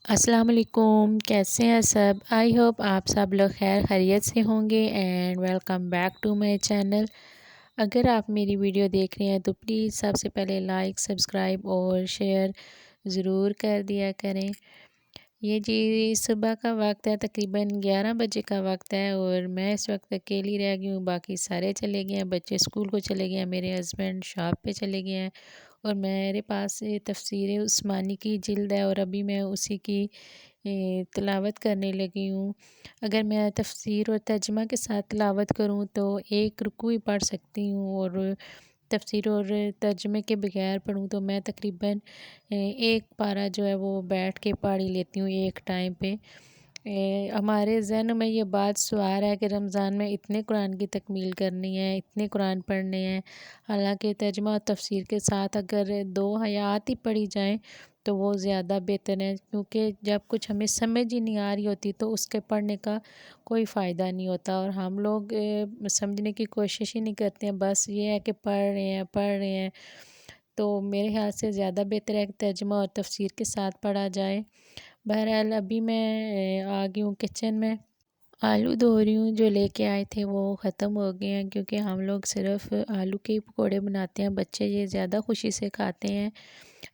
अस्सलाम वालेकुम, कैसे हैं सब। आई होप आप सब लोग खैर खैरियत से होंगे and welcome back to my channel. अगर आप मेरी वीडियो देख रहे हैं तो प्लीज़ सबसे पहले लाइक सब्सक्राइब और शेयर ज़रूर कर दिया करें। ये जी सुबह का वक्त है, तकरीबन 11 बजे का वक्त है और मैं इस वक्त अकेली रह गई हूँ। बाकी सारे चले गए हैं, बच्चे स्कूल को चले गए हैं, मेरे हस्बैंड शॉप पे चले गए हैं और मेरे पास तफसीर उस्मानी की जिल्द है और अभी मैं उसी की तिलावत करने लगी हूँ। अगर मैं तफसीर और तर्जमा के साथ तिलावत करूँ तो एक रुकू ही पढ़ सकती हूँ और तफसीर और तर्जमे के बगैर पढ़ूँ तो मैं तकरीबन एक पारा जो है वो बैठ के पढ़ ही लेती हूँ एक टाइम पे। हमारे ज़हन में ये बात सवार है कि रमज़ान में इतने कुरान की तकमील करनी है, इतने कुरान पढ़ने हैं। हालांकि तर्जमा और तफसीर के साथ अगर 2 आयात ही पढ़ी जाएँ तो वो ज़्यादा बेहतर है, क्योंकि जब कुछ हमें समझ ही नहीं आ रही होती तो उसके पढ़ने का कोई फ़ायदा नहीं होता और हम लोग समझने की कोशिश ही नहीं करते हैं, बस ये है कि पढ़ रहे हैं। तो मेरे ख़्याल से ज़्यादा बेहतर है कि तर्जमा और तफसीर के साथ पढ़ा जाए। बहरहाल अभी मैं आ गई हूँ किचन में। आलू धो रही हूँ, जो लेके आए थे वो ख़त्म हो गए हैं, क्योंकि हम लोग सिर्फ आलू के ही पकौड़े बनाते हैं, बच्चे ये ज़्यादा खुशी से खाते हैं।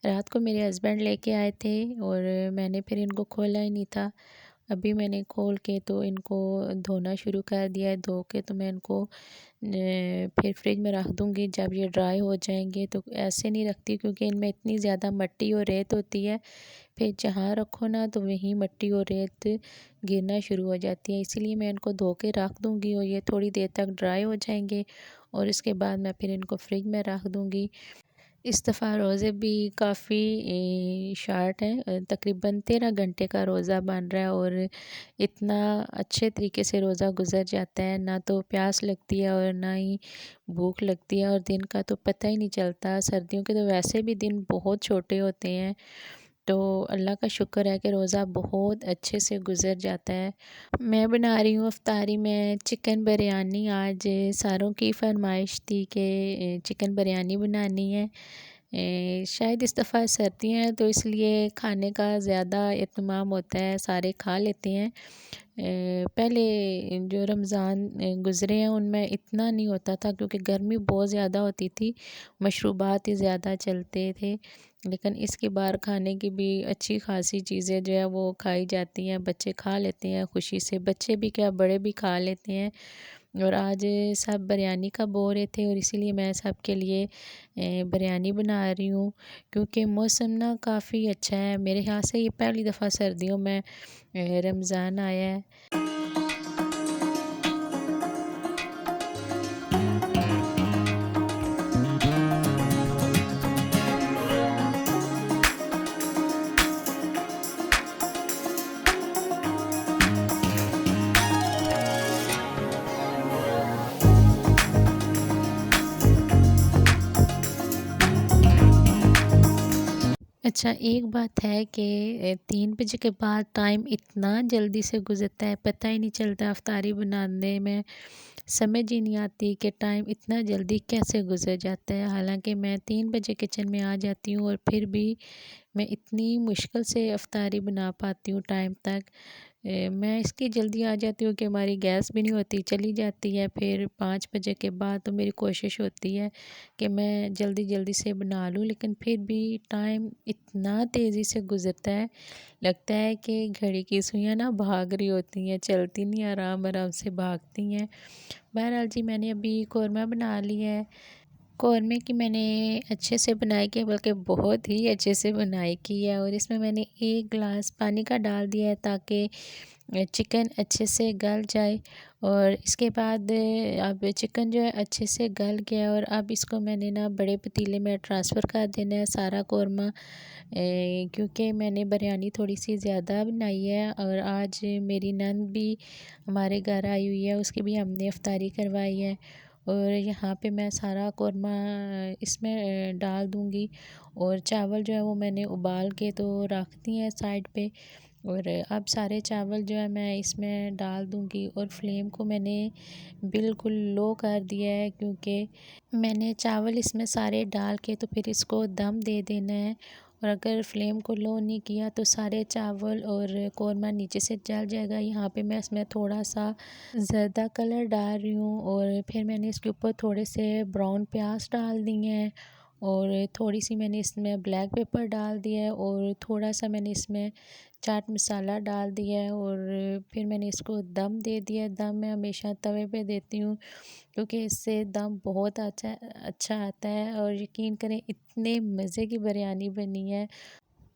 रात को मेरे हस्बैंड लेके आए थे और मैंने फिर इनको खोला ही नहीं था। अभी मैंने खोल के तो इनको धोना शुरू कर दिया है। धो के तो मैं इनको फिर फ्रिज में रख दूँगी। जब ये ड्राई हो जाएंगे तो ऐसे नहीं रखती, क्योंकि इनमें इतनी ज़्यादा मिट्टी और रेत होती है, फिर जहाँ रखो ना तो वहीं मिट्टी और रेत गिरना शुरू हो जाती है। इसीलिए मैं इनको धो के रख दूँगी और ये थोड़ी देर तक ड्राई हो जाएंगे और इसके बाद मैं फिर इनको फ्रिज में रख दूँगी। इस दफ़ा रोज़े भी काफ़ी शार्ट हैं, तकरीबन 13 घंटे का रोज़ा बन रहा है और इतना अच्छे तरीके से रोज़ा गुज़र जाता है, ना तो प्यास लगती है और ना ही भूख लगती है और दिन का तो पता ही नहीं चलता। सर्दियों के तो वैसे भी दिन बहुत छोटे होते हैं, तो अल्लाह का शुक्र है कि रोज़ा बहुत अच्छे से गुज़र जाता है। मैं बना रही हूँ इफ्तारी में चिकन बिरयानी। आज सारों की फरमाइश थी कि चिकन बिरयानी बनानी है। शायद इस दफ़ा सर्दियाँ हैं तो इसलिए खाने का ज़्यादा इत्मीमाम होता है, सारे खा लेते हैं। पहले जो रमज़ान गुज़रे हैं उनमें इतना नहीं होता था, क्योंकि गर्मी बहुत ज़्यादा होती थी, मशरूबात ही ज़्यादा चलते थे। लेकिन इसके बार खाने की भी अच्छी खासी चीज़ें जो है वो खाई जाती हैं, बच्चे खा लेते हैं खुशी से, बच्चे भी क्या बड़े भी खा लेते हैं। और आज सब बिरयानी का बोल रहे थे और इसीलिए मैं सब के लिए बिरयानी बना रही हूँ, क्योंकि मौसम ना काफ़ी अच्छा है। मेरे ख्याल से ये पहली दफ़ा सर्दियों में रमज़ान आया है। अच्छा, एक बात है कि 3 बजे के बाद टाइम इतना जल्दी से गुज़रता है, पता ही नहीं चलता। इफ्तारी बनाने में समझ ही नहीं आती कि टाइम इतना जल्दी कैसे गुज़र जाता है। हालांकि मैं 3 बजे किचन में आ जाती हूँ और फिर भी मैं इतनी मुश्किल से इफ्तारी बना पाती हूँ टाइम तक। मैं इसकी जल्दी आ जाती हूँ कि हमारी गैस भी नहीं होती, चली जाती है। फिर 5 बजे के बाद तो मेरी कोशिश होती है कि मैं जल्दी जल्दी से बना लूँ, लेकिन फिर भी टाइम इतना तेज़ी से गुज़रता है, लगता है कि घड़ी की सुइयाँ ना भाग रही होती हैं, चलती नहीं, आराम आराम से भागती हैं। बहरहाल जी, मैंने अभी कौरमा बना लिया है। कौरमे की मैंने अच्छे से बुनाई की है, बल्कि बहुत ही अच्छे से बुनाई की है, और इसमें मैंने 1 गिलास पानी का डाल दिया है ताकि चिकन अच्छे से गल जाए। और इसके बाद अब चिकन जो है अच्छे से गल गया और अब इसको मैंने ना बड़े पतीले में ट्रांसफ़र कर देना है सारा कौरमा, क्योंकि मैंने बिरयानी थोड़ी सी ज़्यादा बनाई है और आज मेरी नंद भी हमारे घर आई हुई है, उसकी भी हमने इफ्तारी करवाई है। और यहाँ पे मैं सारा कौरमा इसमें डाल दूँगी और चावल जो है वो मैंने उबाल के तो रख दिए हैं साइड पे। और अब सारे चावल जो है मैं इसमें डाल दूँगी और फ्लेम को मैंने बिल्कुल लो कर दिया है, क्योंकि मैंने चावल इसमें सारे डाल के तो फिर इसको दम दे देना है। और अगर फ्लेम को लो नहीं किया तो सारे चावल और कौरमा नीचे से जल जाएगा। यहाँ पे मैं इसमें थोड़ा सा ज़र्दा कलर डाल रही हूँ और फिर मैंने इसके ऊपर थोड़े से ब्राउन प्याज डाल दिए हैं और थोड़ी सी मैंने इसमें ब्लैक पेपर डाल दिया है और थोड़ा सा मैंने इसमें चाट मसाला डाल दिया है और फिर मैंने इसको दम दे दिया। दम मैं हमेशा तवे पे देती हूँ क्योंकि इससे दम बहुत अच्छा अच्छा आता है। और यकीन करें इतने मज़े की बिरयानी बनी है,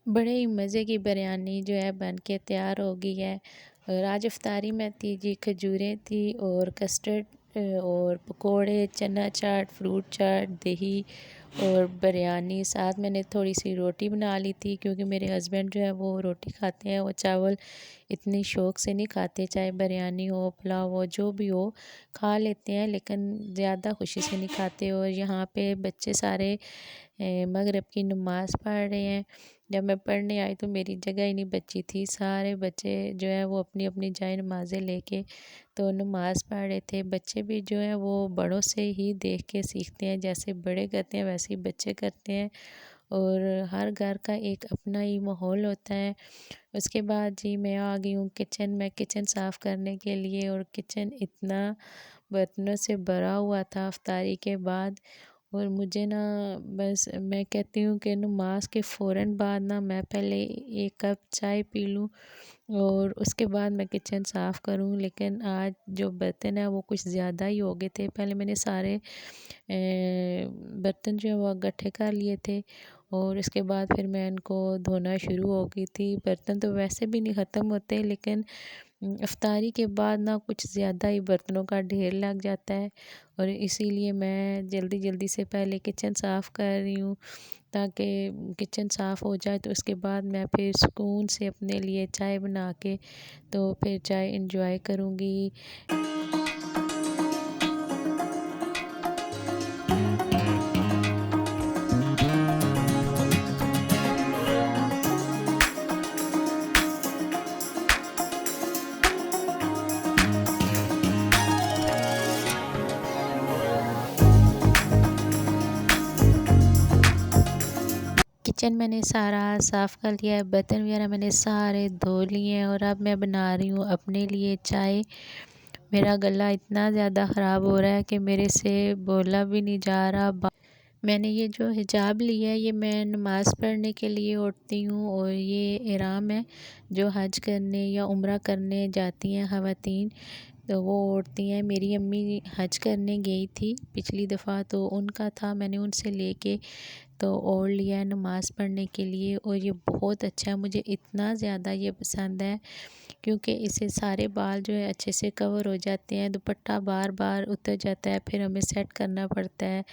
बड़े ही मज़े की बिरयानी जो है बन के तैयार हो गई है। और आज इफ्तारी में थी जी, खजूरें थी और कस्टर्ड और पकोड़े, चना चाट, फ्रूट चाट, दही और बिरयानी। साथ मैंने थोड़ी सी रोटी बना ली थी क्योंकि मेरे हस्बैंड जो है वो रोटी खाते हैं, वो चावल इतनी शौक़ से नहीं खाते। चाहे बिरयानी हो, पुलाव हो, जो भी हो खा लेते हैं लेकिन ज़्यादा खुशी से नहीं खाते। और यहाँ पे बच्चे सारे मगरिब की नमाज़ पढ़ रहे हैं। जब मैं पढ़ने आई तो मेरी जगह ही नहीं बची थी, सारे बच्चे जो है वो अपनी अपनी जाए नमाज़ें लेके तो नमाज़ पढ़ रहे थे। बच्चे भी जो है वो बड़ों से ही देख के सीखते हैं, जैसे बड़े करते हैं वैसे ही बच्चे करते हैं। और हर घर का एक अपना ही माहौल होता है। उसके बाद जी मैं आ गई हूँ किचन में, किचन साफ़ करने के लिए। और किचन इतना बर्तनों से भरा हुआ था इफ्तारी के बाद। और मुझे ना बस मैं कहती हूँ कि नमाज के फ़ौरन बाद ना मैं पहले 1 कप चाय पी लूँ और उसके बाद मैं किचन साफ़ करूँ। लेकिन आज जो बर्तन है वो कुछ ज़्यादा ही हो गए थे। पहले मैंने सारे बर्तन जो है वो इकट्ठे कर लिए थे और इसके बाद फिर मैं इनको धोना शुरू हो गई थी। बर्तन तो वैसे भी नहीं ख़त्म होते लेकिन इफ्तारी के बाद ना कुछ ज़्यादा ही बर्तनों का ढेर लग जाता है और इसीलिए मैं जल्दी जल्दी से पहले किचन साफ़ कर रही हूँ ताकि किचन साफ़ हो जाए तो उसके बाद मैं फिर सुकून से अपने लिए चाय बना के तो फिर चाय इंजॉय करूँगी। किचन मैंने सारा साफ़ कर लिया है, बर्तन वगैरह मैंने सारे धो लिए हैं और अब मैं बना रही हूँ अपने लिए चाय। मेरा गला इतना ज़्यादा ख़राब हो रहा है कि मेरे से बोला भी नहीं जा रहा। मैंने ये जो हिजाब लिया है ये मैं नमाज़ पढ़ने के लिए ओढ़ती हूँ और ये इहराम है जो हज करने या उम्रा करने जाती हैं ख़वातीन, तो वो ओढ़ती हैं। मेरी अम्मी हज करने गई थी पिछली दफ़ा तो उनका था, मैंने उनसे लेके तो ओढ़ लिया है नमाज़ पढ़ने के लिए। और ये बहुत अच्छा है, मुझे इतना ज़्यादा ये पसंद है क्योंकि इससे सारे बाल जो है अच्छे से कवर हो जाते हैं। दुपट्टा बार बार उतर जाता है फिर हमें सेट करना पड़ता है।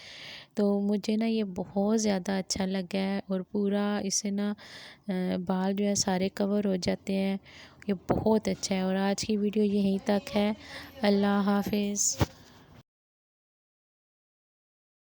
तो मुझे ना ये बहुत ज़्यादा अच्छा लगा है और पूरा इससे ना बाल जो है सारे कवर हो जाते हैं। ये बहुत अच्छा है। और आज की वीडियो यहीं तक है। अल्लाह हाफ़िज़।